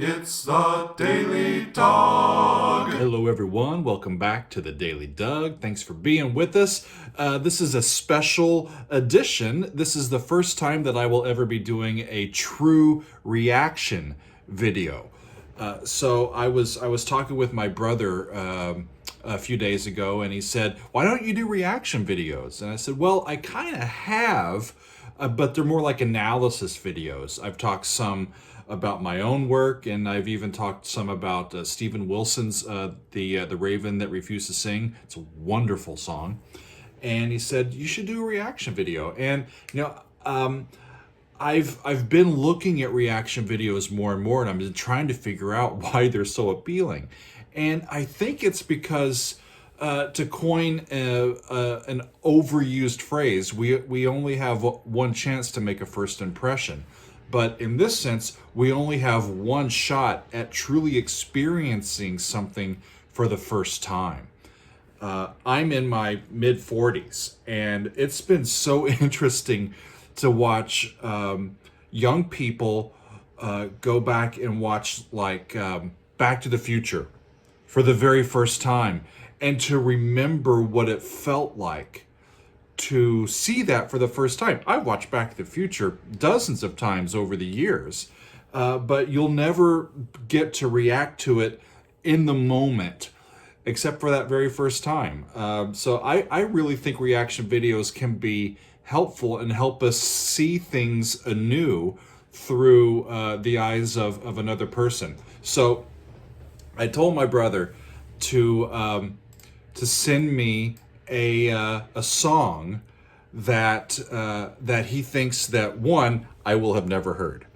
It's the Daily Dog. Hello, everyone. Welcome back to the Daily Doug. Thanks for being with us. This is a special edition. This is the first time that I will ever be doing a true reaction video. So I was talking with my brother a few days ago, and he said, "Why don't you do reaction videos?" And I said, "Well, I kind of have, but they're more like analysis videos. I've talked some about my own work, and I've even talked some about Stephen Wilson's the Raven That Refused to Sing. It's a wonderful song." And he said, "You should do a reaction video." And I've been looking at reaction videos more and more, and I've been trying to figure out why they're so appealing. And I think it's because, to coin an overused phrase, we only have one chance to make a first impression. But in this sense, we only have one shot at truly experiencing something for the first time. I'm in my mid-40s, and it's been so interesting to watch young people go back and watch Back to the Future for the very first time, and to remember what it felt like to see that for the first time. I've watched Back to the Future dozens of times over the years, but you'll never get to react to it in the moment, except for that very first time. So I really think reaction videos can be helpful and help us see things anew through the eyes of another person. So I told my brother to send me a song that he thinks that, one, I will have never heard,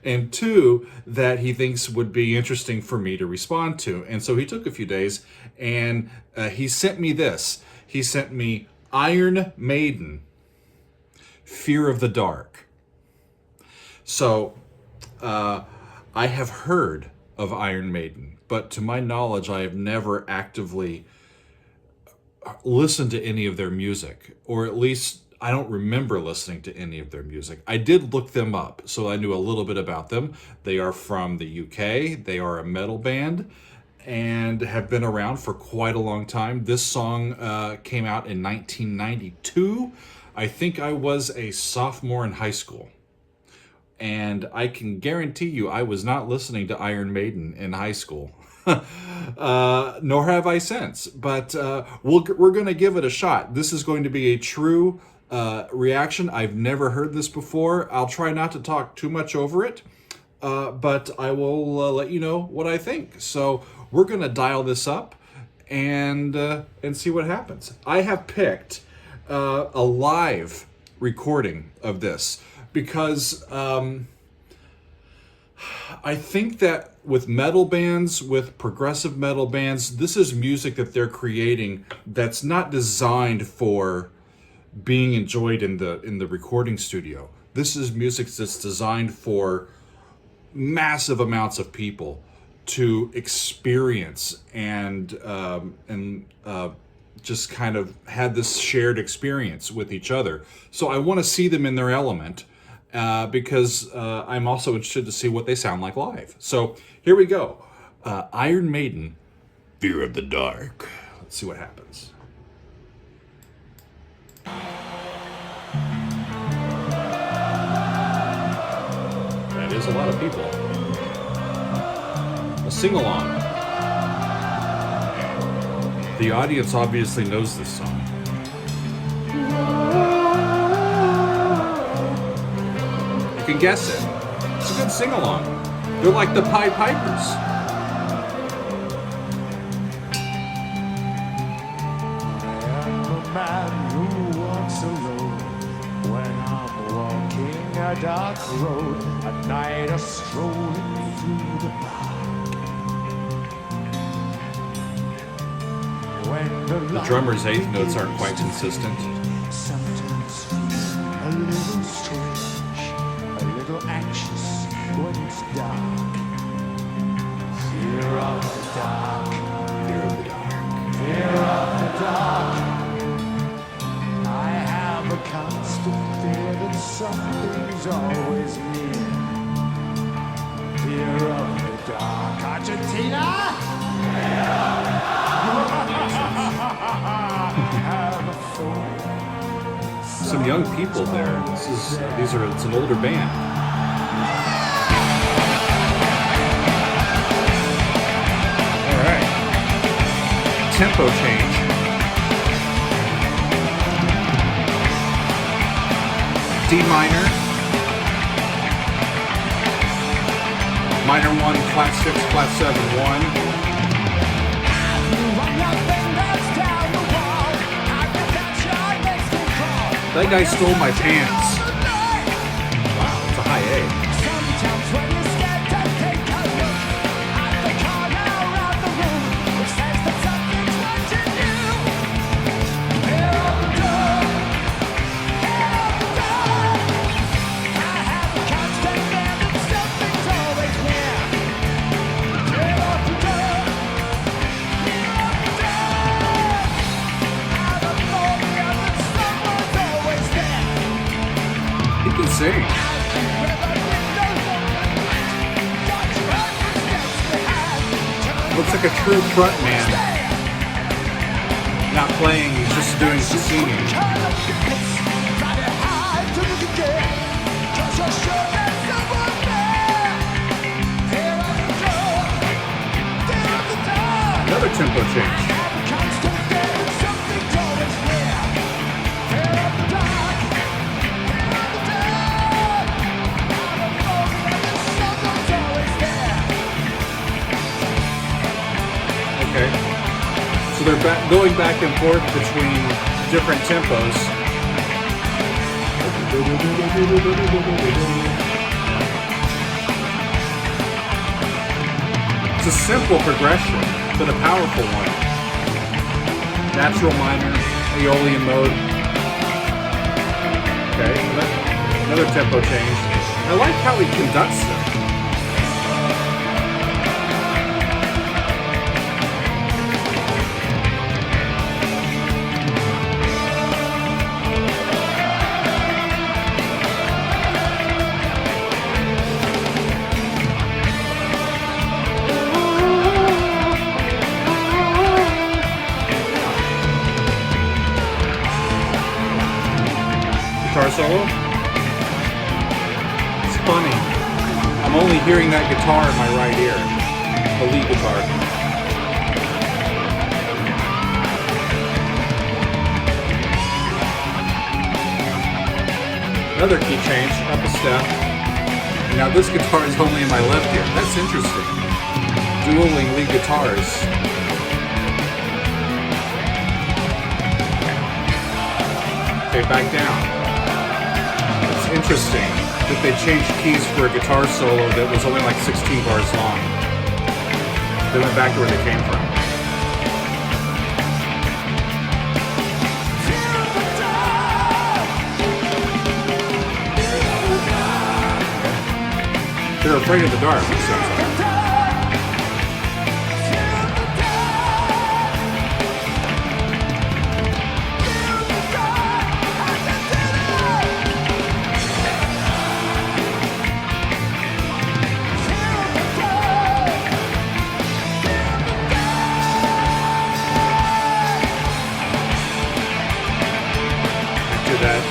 and two, that he thinks would be interesting for me to respond to. And so he took a few days, and he sent me this. He sent me Iron Maiden, Fear of the Dark. So I have heard of Iron Maiden, but to my knowledge, I have never actively listened to any of their music, or at least I don't remember listening to any of their music. I did look them up, so I knew a little bit about them. They are from the UK. They are a metal band and have been around for quite a long time. This song came out in 1992. I think I was a sophomore in high school. And I can guarantee you I was not listening to Iron Maiden in high school. Nor have I since. But we're going to give it a shot. This is going to be a true reaction. I've never heard this before. I'll try not to talk too much over it, but I will let you know what I think. So we're going to dial this up and see what happens. I have picked a live recording of this because I think that with metal bands, with progressive metal bands, this is music that they're creating that's not designed for being enjoyed in the recording studio. This is music that's designed for massive amounts of people to experience and just kind of had this shared experience with each other. So I want to see them in their element. Because I'm also interested to see what they sound like live. So here we go. Iron Maiden, Fear of the Dark. Let's see what happens. That is a lot of people. A sing-along. The audience obviously knows this song. You can guess it. It's a good sing-along. They're like the Pied Pipers. I am a man who walks alone when I'm walking a dark road. At night I'm strolling through the park. When The drummer's eighth notes aren't quite consistent. sometimes feel a little strange, a little anxious when it's dark. Fear of the dark, Fear of the Dark. fear of the dark. I have a constant fear that something's always near. Fear some young people there. It's an older band. All right, tempo change. D minor, minor 1, flat 6, flat 7, 1. That guy stole my pants. Wow, it's a high A. He can sing. Looks like a true front man. Not playing, he's just doing some singing. Another tempo change. Okay. So they're going back and forth between different tempos. It's a simple progression, but a powerful one. Natural minor, Aeolian mode. Okay, another tempo change. I like how he conducts them. Guitar solo. It's funny. I'm only hearing that guitar in my right ear. The lead guitar. Another key change, up a step. Now this guitar is only in my left ear. That's interesting. Dueling lead guitars. Okay, back down. Interesting that they changed keys for a guitar solo that was only like 16 bars long. They went back to where they came from. They're afraid of the dark, it sounds like. That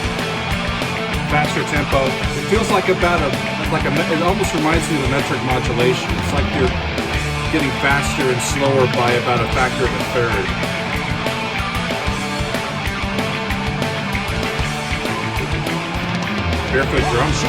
faster tempo. It feels like it almost reminds me of a metric modulation. It's like you're getting faster and slower by about a factor of a third. Barefoot drums.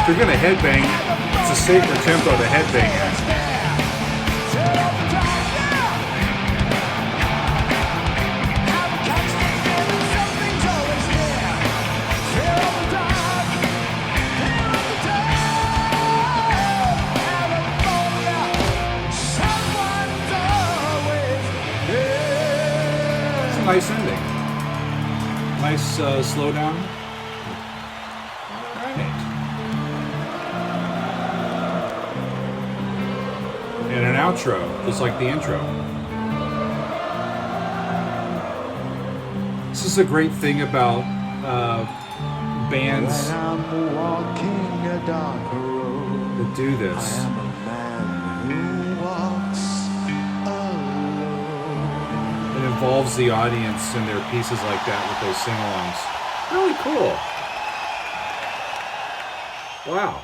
If you're gonna headbang, it's a safer tempo to headbang at. It's a nice ending. Nice slowdown. outro, just like the intro. This is a great thing about bands When I'm walking a dark road, that do I this. am a man who walks alone. It involves the audience in their pieces like that with those sing-alongs. Really cool. Wow.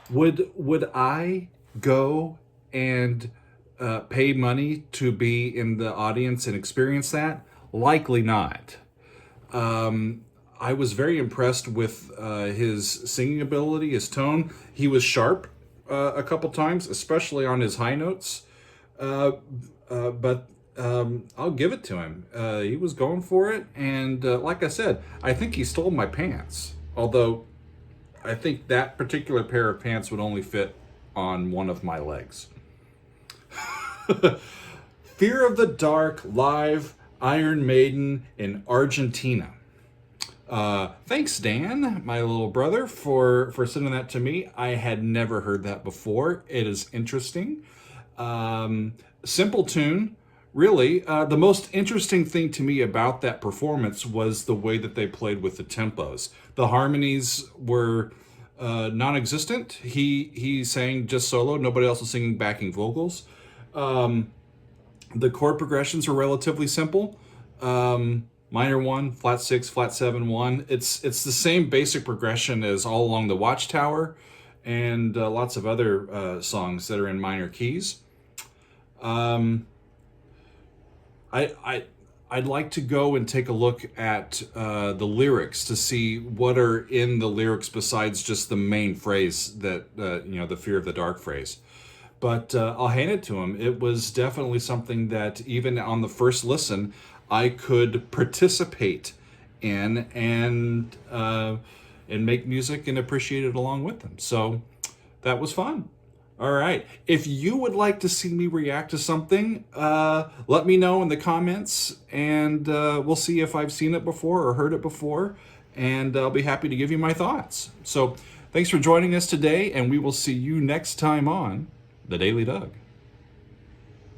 Would I go and pay money to be in the audience and experience that? Likely not. I was very impressed with his singing ability, his tone. He was sharp a couple times, especially on his high notes. But I'll give it to him. He was going for it, and like I said, I think he stole my pants. Although, I think that particular pair of pants would only fit on one of my legs. Fear of the Dark live, Iron Maiden in Argentina. Thanks, Dan, my little brother, for sending that to me. I had never heard that before. It is interesting. Simple tune. Really, the most interesting thing to me about that performance was the way that they played with the tempos. The harmonies were non-existent. He sang just solo. Nobody else was singing backing vocals. The chord progressions were relatively simple. Minor 1, flat 6, flat 7, 1. It's the same basic progression as All Along the Watchtower and lots of other songs that are in minor keys. I'd like to go and take a look at the lyrics to see what are in the lyrics besides just the main phrase that, the Fear of the Dark phrase. But I'll hand it to him. It was definitely something that even on the first listen, I could participate in and make music and appreciate it along with them. So that was fun. All right. If you would like to see me react to something, let me know in the comments, and we'll see if I've seen it before or heard it before, and I'll be happy to give you my thoughts. So thanks for joining us today, and we will see you next time on The Daily Doug.